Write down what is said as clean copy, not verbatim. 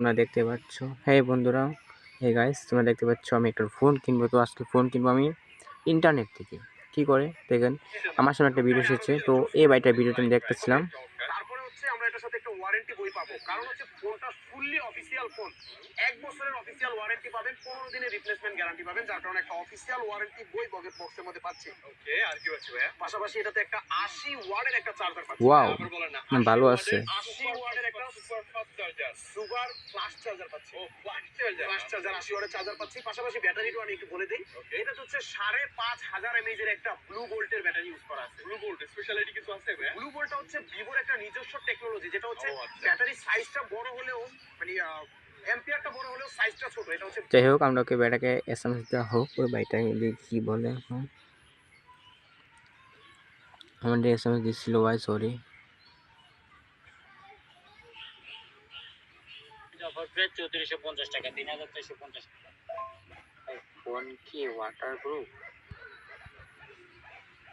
তোমরা দেখতে পাচ্ছ, হ্যাঁ বন্ধুরা, হে গাইস, তোমরা দেখতে পাচ্ছ আমি একটা ফোন কিনবো। তো আজকে ফোন কিনবো আমি ইন্টারনেট থেকে। কি করে দেখেন, আমার সামনে একটা ভিডিও এসেছে, তো এই বাইটার ভিডিওটা আমি দেখতেছিলাম। তারপরে হচ্ছে আমরা এটার সাথে একটা ওয়ারেন্টি বই পাবো, কারণ হচ্ছে ফোনটা ফুললি অফিসিয়াল ফোন। 1 বছরের অফিসিয়াল ওয়ারেন্টি পাবেন, 15 দিনের রিপ্লেসমেন্ট গ্যারান্টি পাবেন, যার কারণে একটা অফিসিয়াল ওয়ারেন্টি বই বক্সের মধ্যে পাচ্ছি। ওকে, আর কি পাচ্ছি ভাইয়া? পাশাপাশি এটাতে একটা 80 ওয়াটের একটা চার্জার পাচ্ছি। ওয়াও, আবার বলেন না, ভালো 80 আছে। ওয়াটের একটা super fast charger, super flash charger পাচ্ছি। ও ফ্লাশ চার্জার, 80 ওয়াটের চার্জার পাচ্ছি। পাশাপাশি ব্যাটারিটা আমি একটু বলে দেই, এটা হচ্ছে 5500 এমএএইচ এর একটা ব্লু ভোল্টের ব্যাটারি ইউজ করা আছে। ব্লু ভোল্ট স্পেশালিটি কিছু আছে ভাইয়া? ব্লু ভোল্টটা হচ্ছে ভিভোর একটা নিজস্ব টেকনোলজি, যেটা হচ্ছে ব্যাটারি সাইজটা বড় হলেও মানে এম্পিয়ারটা বড় হলেও সাইজটা ছোট। এটা হচ্ছে যাই হোক, আমরা ওকে বেটাকে এসএমএস দেওয়া হোক, ওই বাইটা কি বলে এখন। আমাদের এসএমএস দিচ্ছিল, ভাই সরি। অফার প্রাইস 3450 টাকা, 3350 টাকা। ফোন কি ওয়াটার প্রুফ?